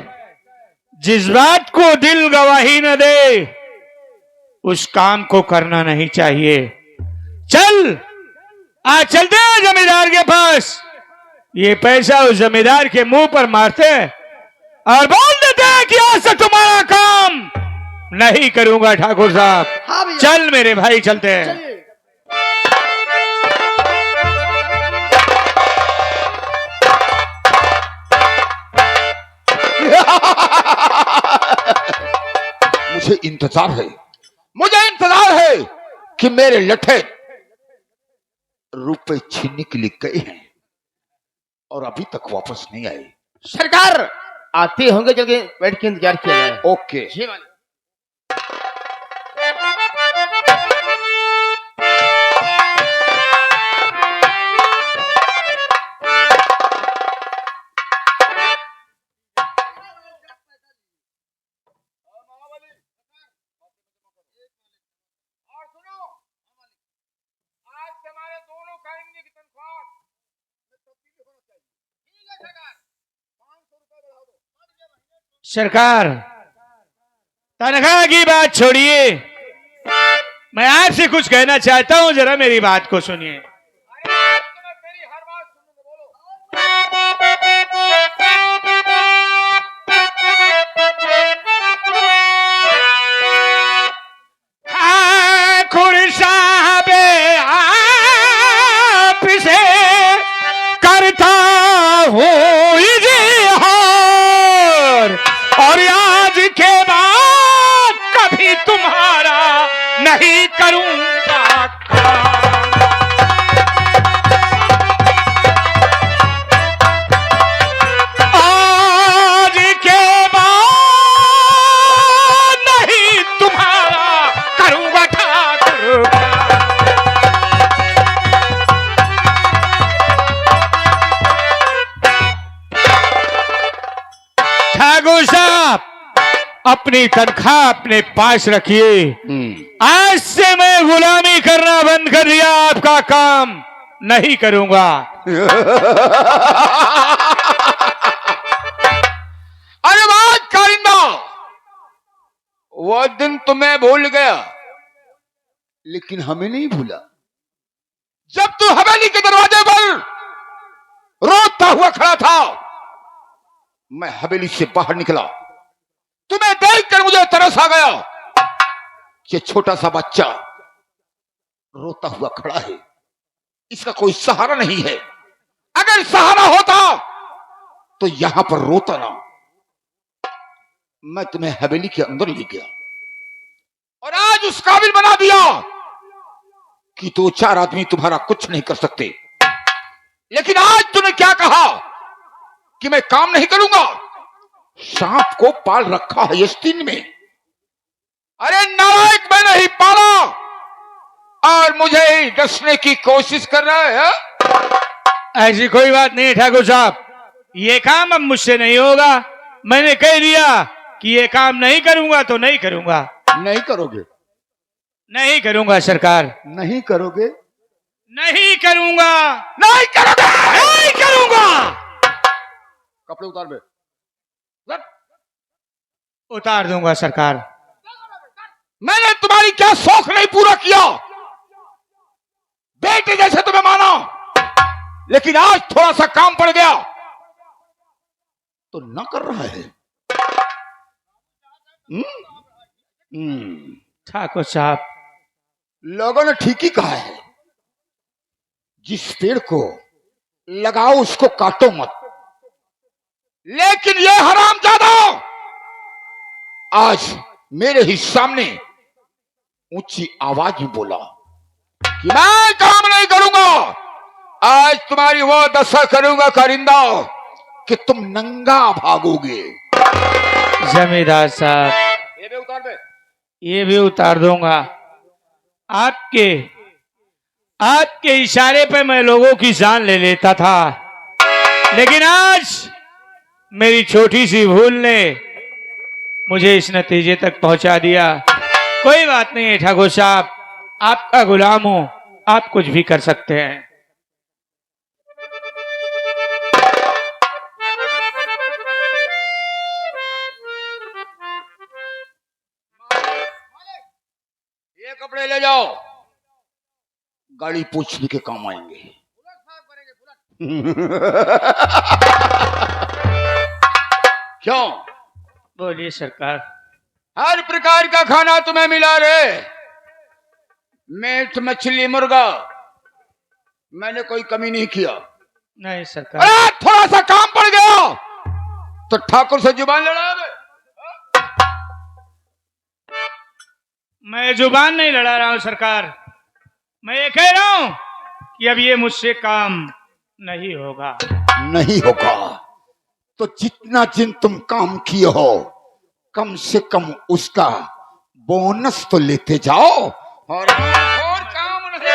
S6: जिस बात को दिल गवाही न दे उस काम को करना नहीं चाहिए। चल आज चलते हैं जमींदार के पास, ये पैसा उस जमींदार के मुंह पर मारते हैं और बोल देते हैं कि आज से तुम्हारा काम नहीं करूंगा ठाकुर साहब।
S1: हाँ भैया।
S6: चल मेरे भाई, चलते हैं।
S1: चलिए।
S5: मुझे इंतजार है कि मेरे लठे रुपए छीनने के लिए गए हैं और अभी तक वापस नहीं आए।
S2: सरकार आते होंगे, जगह बैठ के इंतजार किया जाए।
S5: ओके।
S2: जी मालिक।
S6: सरकार, तनख्वाह की बात छोड़िए, मैं आपसे कुछ कहना चाहता हूं, जरा मेरी बात को सुनिए।
S4: मेरी हर बात सुनोगे, बोलो।
S6: ठाकुर साहब आपसे करता हूँ इजहार, और आज के बाद कभी तुम्हारा नहीं करूँगा काम। आज के बाद नहीं तुम्हारा करूँगा ठाकुर काम। ठाकुर साहब, अपनी तनख्वाह अपने पास रखिए। आज से मैं गुलामी करना बंद कर दिया, आपका काम नहीं करूंगा।
S4: अरे बात कारिंदा, वो दिन तुम्हें भूल गया,
S5: लेकिन हमें नहीं भूला।
S4: जब तू हवेली के दरवाजे पर रोता हुआ खड़ा था।
S5: मैं हवेली से बाहर निकला,
S4: तुम्हें देखकर मुझे तरस आ गया।
S5: ये छोटा सा बच्चा रोता हुआ खड़ा है, इसका कोई सहारा नहीं है।
S4: अगर सहारा होता
S5: तो यहां पर रोता ना। मैं तुम्हें हवेली के अंदर ले गया
S4: और आज उस काबिल बना दिया
S5: कि 2-4 आदमी तुम्हारा कुछ नहीं कर सकते।
S4: लेकिन आज तूने क्या कहा कि मैं काम नहीं करूंगा।
S5: सांप को पाल रखा है यस्तीन में।
S4: अरे नालायक, मैं नहीं पाला और मुझे ही डसने की कोशिश कर रहा है।
S6: ऐसी कोई बात नहीं ठाकुर साहब, ये काम अब मुझसे नहीं होगा। मैंने कह दिया कि ये काम नहीं करूंगा तो नहीं करूंगा।
S5: नहीं करोगे?
S6: नहीं करूंगा सरकार,
S5: नहीं करोगे?
S6: नहीं करूंगा,
S4: नहीं करोगे,
S6: नहीं करूंगा।
S5: कपड़े उतार बे।
S6: उतार दूंगा सरकार।
S4: मैंने तुम्हारी क्या शौक नहीं पूरा किया, बेटे जैसे तुम्हें माना, लेकिन आज थोड़ा सा काम पड़ गया
S5: तो न कर रहा है।
S6: ठाकुर साहब,
S5: लोगों ने ठीक ही कहा है, जिस पेड़ को लगाओ उसको काटो मत।
S4: लेकिन ये हरामजादा
S5: आज मेरे ही सामने ऊंची आवाज में बोला
S4: कि मैं काम नहीं करूंगा। आज तुम्हारी वो दशा करूंगा कारिंदा
S5: कि तुम नंगा भागोगे।
S6: जमींदार साहब,
S4: ये भी उतार दे।
S6: ये भी उतार दूंगा। आपके इशारे पे मैं लोगों की जान ले लेता था, लेकिन आज मेरी छोटी सी भूल ने मुझे इस नतीजे तक पहुंचा दिया। कोई बात नहीं है ठाकुर साहब, आपका गुलाम हूं, आप कुछ भी कर सकते हैं।
S4: ये कपड़े ले जाओ,
S5: गाड़ी पोछने के काम आएंगे।
S4: क्यों?
S6: बोलिए सरकार।
S4: हर प्रकार का खाना तुम्हें मिला रे, मीट मछली मुर्गा, मैंने कोई कमी नहीं किया।
S6: नहीं सरकार।
S4: अरे थोड़ा सा काम पड़ गया तो ठाकुर से जुबान लड़ा दे।
S6: मैं जुबान नहीं लड़ा रहा हूं सरकार, मैं ये कह रहा हूं कि अब ये मुझसे काम नहीं होगा।
S5: नहीं होगा तो जितना दिन तुम काम किए हो कम से कम उसका बोनस तो लेते जाओ।
S4: और काम नहीं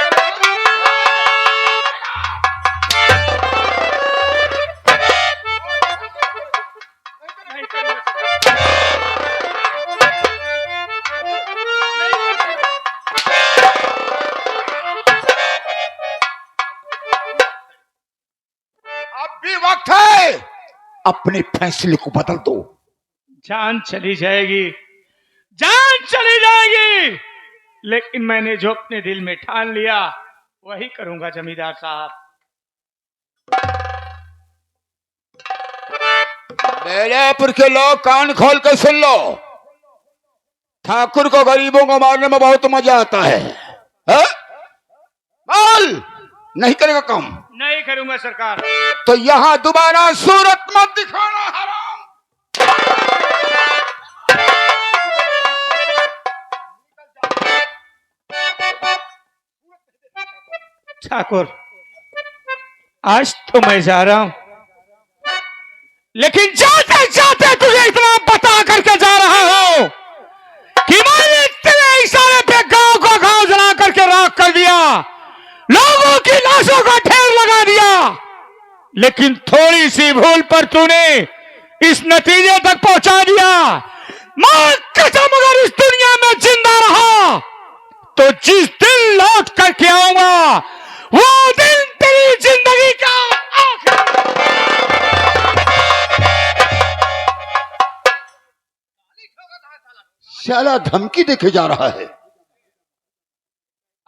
S5: अब भी वक्त है, अपने फैसले को बदल दो।
S6: जान चली जाएगी, जान चली जाएगी, लेकिन मैंने जो अपने दिल में ठान लिया वही करूंगा जमींदार साहब।
S5: बेलापुर के लोग कान खोल कर सुन लो, ठाकुर को गरीबों को मारने में बहुत मजा आता है। बोल, नहीं करेगा काम?
S6: नहीं करूंगा सरकार।
S5: तो यहाँ दोबारा सूरत मत दिखाना हराम।
S6: ठाकुर, आज तो मैं जा रहा हूं, लेकिन जाते जाते तुझे इतना बता करके जा रहा हूं कि मैंने तेरे इशारे पे गांव को गांव जला करके राख कर दिया, लोगों की लाशों का ढेर लगा दिया, लेकिन थोड़ी सी भूल पर तूने इस नतीजे तक पहुंचा दिया। मैं कसम अगर इस दुनिया में जिंदा रहा तो जिस दिन लौट करके आऊंगा वो दिन तेरी जिंदगी का
S5: शाला धमकी देके जा रहा है।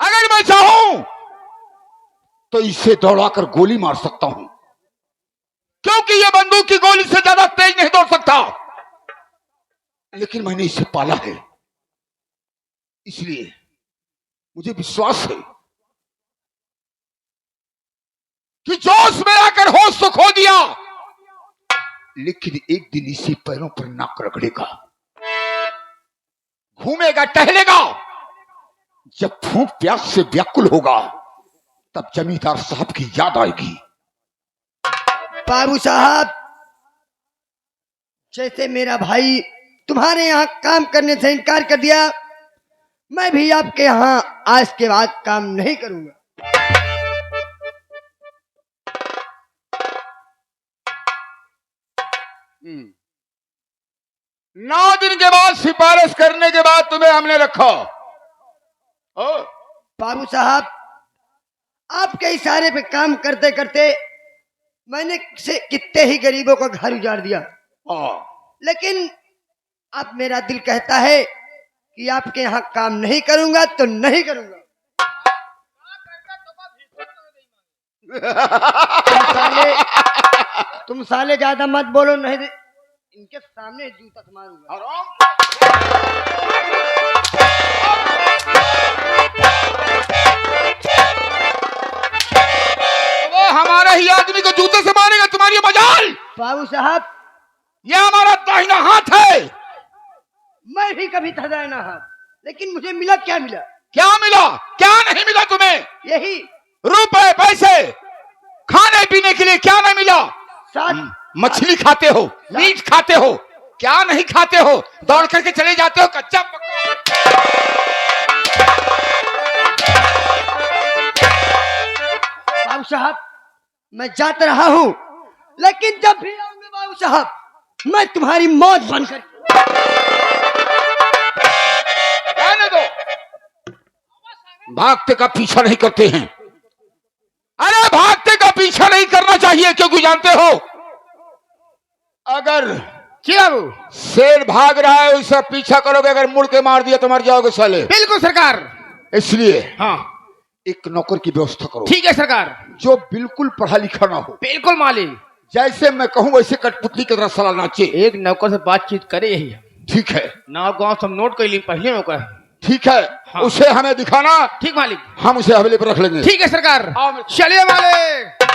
S5: अगर मैं चाहूं तो इसे दौड़ाकर गोली मार सकता हूं, क्योंकि यह बंदूक की गोली से ज्यादा तेज नहीं दौड़ सकता, लेकिन मैंने इसे पाला है, इसलिए मुझे विश्वास है कि जोश में आकर होश तो खो दिया, लेकिन एक दिन इसे पैरों पर नाक रगड़ेगा, घूमेगा, टहलेगा। जब भूख प्यास से व्याकुल होगा तब जमींदार साहब की याद आएगी।
S7: बाबू साहब, जैसे मेरा भाई तुम्हारे यहाँ काम करने से इनकार कर दिया, मैं भी आपके यहाँ आज के बाद काम नहीं करूंगा।
S5: 9 दिन के बाद सिफारिश करने के बाद तुम्हें हमने रखा।
S7: बाबू साहब, आपके इशारे पे काम करते करते मैंने कितने ही गरीबों का घर उजाड़ दिया, लेकिन अब मेरा दिल कहता है कि आपके यहाँ काम नहीं करूंगा तो नहीं करूंगा। तुम साले ज्यादा मत बोलो, नहीं इनके सामने जूता मारूंगा।
S5: वो हमारा ही आदमी को जूते से मारेगा, तुम्हारी मजाल।
S7: बाबू साहब,
S5: ये हमारा दाहिना हाथ है।
S7: मैं भी कभी था दाहिना हाथ, लेकिन मुझे मिला क्या मिला?
S5: क्या मिला? क्या नहीं मिला तुम्हें?
S7: यही
S5: रुपए पैसे, खाने पीने के लिए क्या नहीं मिला?
S7: साथ
S5: मछली खाते हो, मीट खाते हो, क्या नहीं खाते हो? दौड़ करके चले जाते हो कच्चा पक्का।
S7: बाबू साहब, मैं जाता रहा हूँ, लेकिन जब भी आऊंगा बाबू साहब, मैं तुम्हारी मौत बनकर।
S5: रहने दो, भागते का पीछा नहीं करते हैं। अरे भागते का पीछा नहीं करना चाहिए, क्योंकि जानते हो अगर शेर भाग रहा है उसका पीछा करोगे, अगर मुड़ के मार दिया तो मर जाओगे साले।
S2: बिल्कुल सरकार।
S5: इसलिए
S2: हाँ
S5: एक नौकर की व्यवस्था करो,
S2: ठीक है सरकार।
S5: जो बिल्कुल पढ़ा लिखा ना हो,
S2: बिल्कुल मालिक।
S5: जैसे मैं कहूं वैसे कठपुतली की तरह साला नाचे।
S2: एक नौकर से बातचीत करे यही है।
S5: ठीक है,
S2: नाव गांव सब नोट कर ली, पहले नौकर।
S5: ठीक है।
S2: हाँ।
S5: उसे हमें दिखाना।
S2: ठीक मालिक।
S5: हम उसे हवेली पर रख लेंगे।
S2: ठीक है सरकार। चलिए मालिक।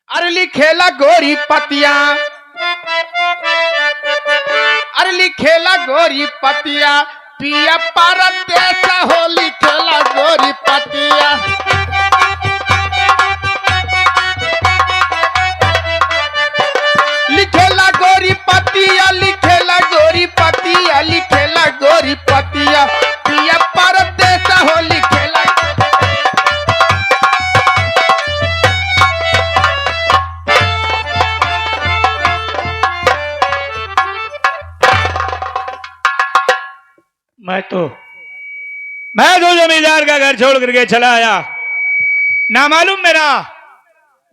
S2: अरे लिखेला गोरी पतिया, अरे लिखेला गोरी पतिया, पिया परदेस हो, लिखेला गोरी पतिया। लिखेला गोरी पतिया, लिखेला गोरी पतिया, लिखेला गोरी पतिया, पिया परदेस हो, लिखेला।
S6: मैं तो जमींदार का घर छोड़ करके चला आया, ना मालूम मेरा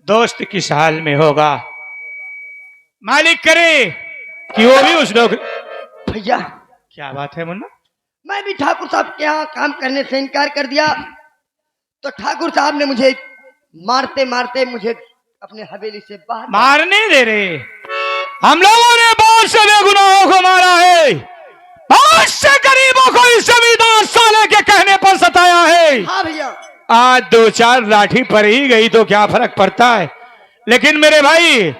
S6: दोस्त किस हाल में होगा। मालिक करे कि वो भी उस नौकरी।
S7: भैया
S6: क्या बात है मुन्ना?
S7: मैं भी ठाकुर साहब के यहाँ काम करने से इनकार कर दिया, तो ठाकुर साहब ने मुझे मारते मारते मुझे अपने हवेली से बाहर
S6: मारने दे रहे? हम लोगों ने बहुत से बेगुनाहों को मारा है, बहुत से गरीबों को इस जमींदार साले के कहने पर सताया है।
S7: हाँ भैया,
S6: आज 2-4 लाठी पर ही गई तो क्या फर्क पड़ता है, लेकिन मेरे भाई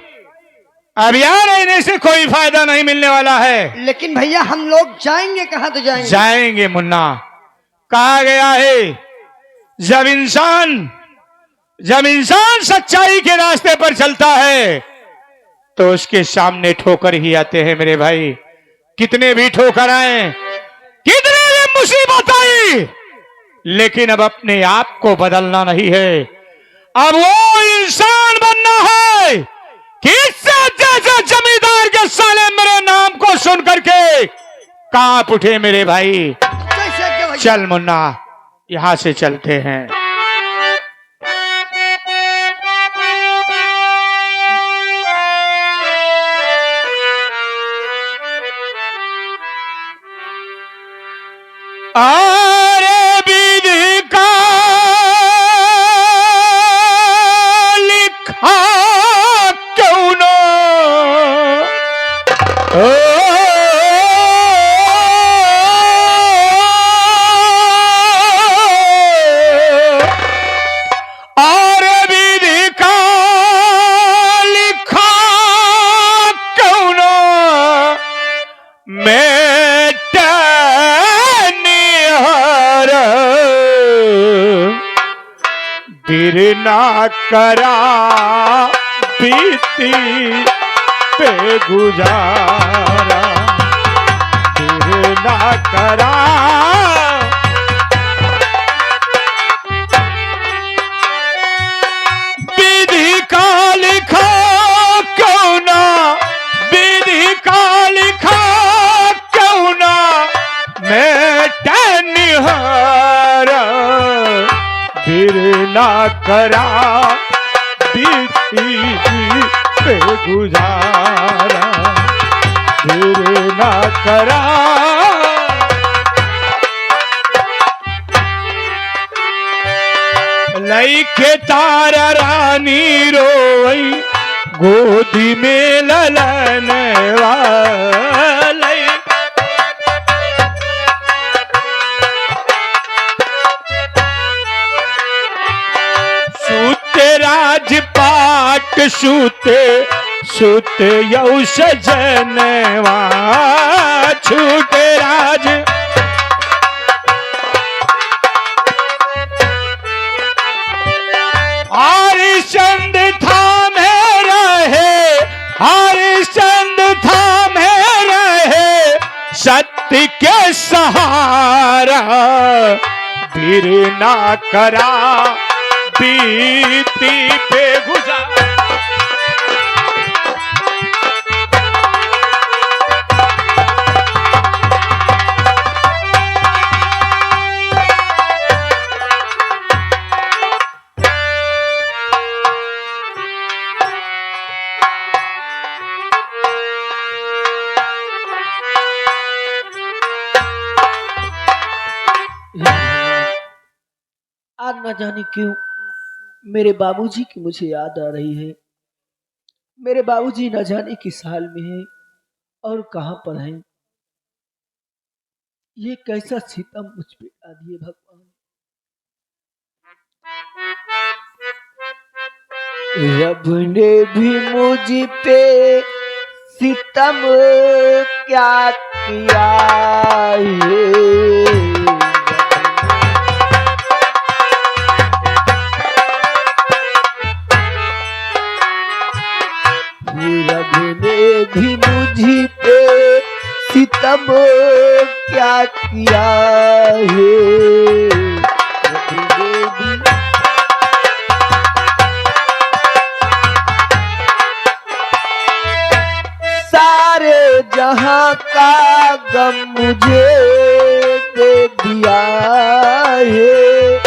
S6: अब यार रहने से कोई फायदा नहीं मिलने वाला है।
S7: लेकिन भैया हम लोग जाएंगे कहाँ? तो जाएंगे
S6: जाएंगे मुन्ना। कहा गया है जब इंसान सच्चाई के रास्ते पर चलता है तो उसके सामने ठोकर ही आते हैं मेरे भाई। कितने भी ठोकर आए, कितने भी मुसीबत आई, लेकिन अब अपने आप को बदलना नहीं है। अब वो इंसान बनना है कि इससे जैसे जमींदार के साले मेरे नाम को सुन करके कांप उठे मेरे भाई।
S7: कैसे आज्ञा भैया?
S6: चल मुन्ना, यहां से चलते हैं। आरे विधि का लिखा क्यों न आरे विधि का लिखा क्यों न मैं बिरना करा बीती पे गुजारा, बिरना करा विधि का लिखा क्यों ना, विधि का लिखा क्यों ना मैं टनिहारा, फिर ना करा बीती पे गुजारा, फिर ना करा। लई के तारा रानी रोई गोदी में ललन वाली, राजपाट सूते सूते यौ सजनवा छूटे राज हरिश्चंद था में रहे, हरिश्चंद था में रहे सत्य के सहारा, फिर ना करा बीती पे गुजारा।
S8: आज न जाने क्यों मेरे बाबूजी की मुझे याद आ रही है। मेरे बाबूजी न जाने किस हाल में हैं और कहां पर हैं। ये कैसा सितम मुझ पे आ दिए भगवान। रब ने भी मुझ पे सितम क्या किया है। रब ने भी मुझ पे सितम क्या किया है। रब ने भी सारे जहां का गम मुझे दे दिया है।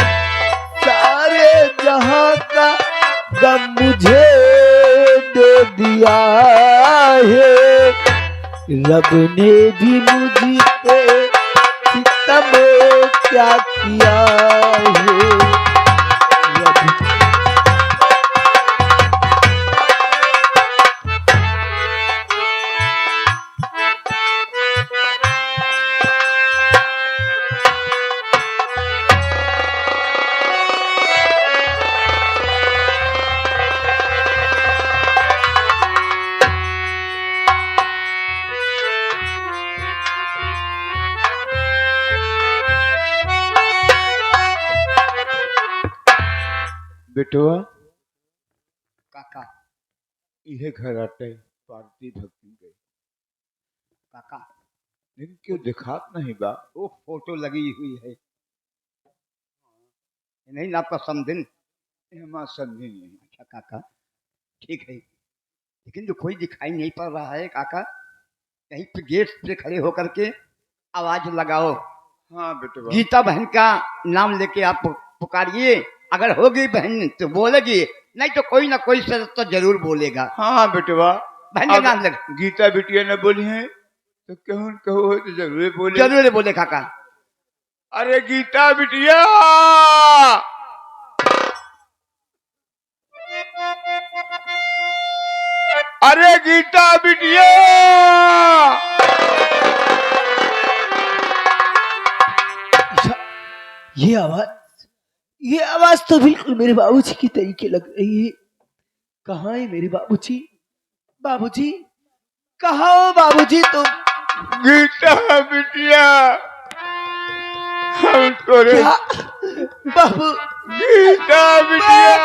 S8: सारे जहां का गम मुझे दे दिया है, रब ने भी मुझ पे सितम क्या किया है। रब
S3: बेटवा
S1: काका
S3: यह घर आते पार्टी भक्ति गई,
S1: काका
S3: लेकिन क्यों दिखात नहीं बा?
S1: वो फोटो लगी हुई है, नहीं ना आपका समझिन।
S3: हमारा समझे नहीं।
S1: अच्छा काका ठीक है, लेकिन तो कोई दिखाई नहीं पड़ रहा है काका। कहीं पे गेट पे खड़े होकर के आवाज लगाओ,
S3: हाँ बेटवा,
S1: गीता बहन का नाम लेके आप पुकारिए। अगर होगी बहन तो बोलेगी, नहीं तो कोई ना कोई से तो जरूर बोलेगा।
S3: हाँ बेटवा,
S1: बहन का
S3: अब
S1: नाम लग
S3: गीता बिटिया ने बोली है तो कहूँ कहो है तो जरूर बोले।
S1: जरूर बोले काका।
S3: अरे गीता बिटिया, अरे गीता बिटिया,
S8: ये आवाज तो बिल्कुल मेरे बाबूजी की तरीके लग रही है। कहाँ है मेरे बाबूजी? बाबूजी कहाँ हो बाबूजी तुम?
S3: गीता बिटिया, हम तोरे
S8: क्या? बाबू
S3: गीता बिटिया,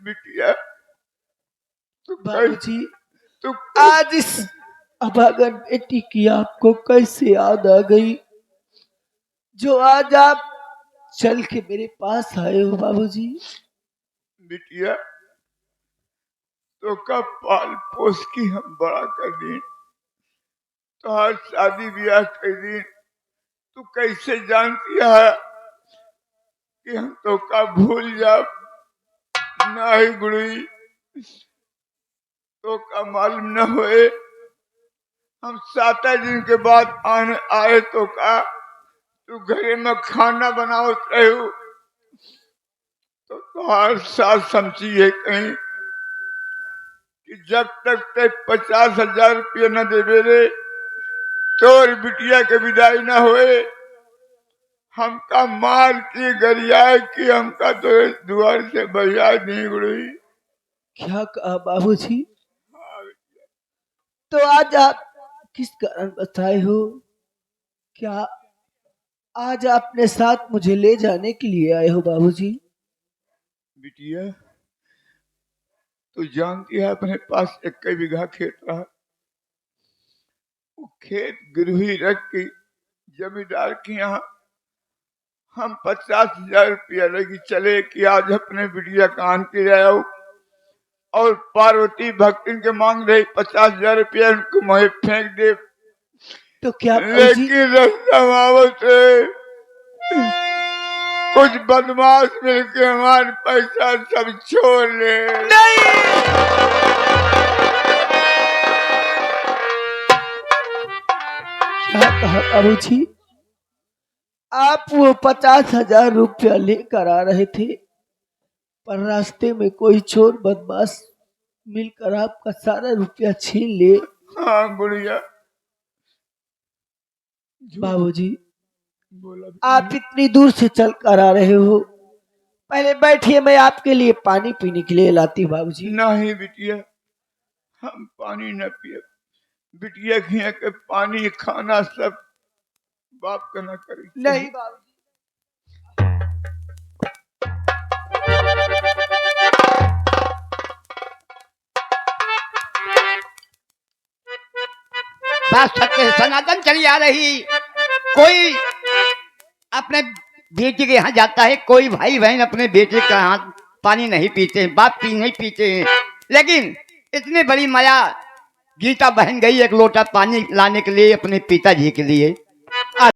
S3: बिटिया
S8: बाबूजी
S3: तू
S8: आज इस अभागन बेटी की आपको कैसे याद आ गई, जो आज आप चल के मेरे पास आए हो बाबूजी?
S3: बिटिया तो कब पाल पोस की हम बड़ा कर दी, तो हर शादी ब्याह कर दी, तू कैसे जानती है कि हम तो का भूल जा नहीं गुड़ी, तो का मालूम न होए हम 7 दिन के बाद आने आए तो का तू घरे में खाना बनाओ रहो, तो तुम्हार साथ समझी है कहीं कि जब तक ते 50,000 रुपये न देवे रे तोर बिटिया के विदाई न होए, हमका मार के गरिया कि हमका तो द्वार से बजा नहीं गुड़ी।
S8: क्या कहा बाबूजी? तो आज आप किस कारण बताए हो? क्या आज आपने साथ मुझे ले जाने के लिए आए हो बाबूजी?
S3: बिटिया तू जानती है अपने पास 1 बीघा खेत रहा, वो खेत गिरवी रख के जमींदार के यहाँ हम 50,000 रुपया लगी चले कि आज अपने बिटिया कान के आयो, और पार्वती भक्तिन के मांग रही 50,000 रुपया, उनको मोहे फेंक दे।
S8: तो क्या बाबूजी?
S3: लेकिन रास्ता से कुछ बदमाश मिलके हमारे पैसा सब छोड़ ले।
S8: क्या कहा बाबूजी? आप वो 50,000 रुपया लेकर आ रहे थे, पर रास्ते में कोई चोर बदमाश मिलकर आपका सारा रुपया छीन ले।
S3: हाँ गुड़िया,
S8: बाबूजी
S3: बोला
S8: आप इतनी दूर से चल कर आ रहे हो, पहले बैठिए, मैं आपके लिए पानी पीने के लिए लाती हूँ बाबूजी।
S3: नहीं बिटिया, हम पानी न पिए, बिटिया खिया के पानी खाना सब बाप का न करे।
S8: नहीं बाबूजी।
S1: बात सत्य सनातन चली आ रही। कोई अपने बेटे के यहाँ जाता है, कोई भाई बहन अपने बेटे के हाथ पानी नहीं पीते हैं, बाप पी नहीं पीते हैं, लेकिन इतनी बड़ी माया गीता बहन गई 1 लोटा पानी लाने के लिए अपने पिताजी के लिए।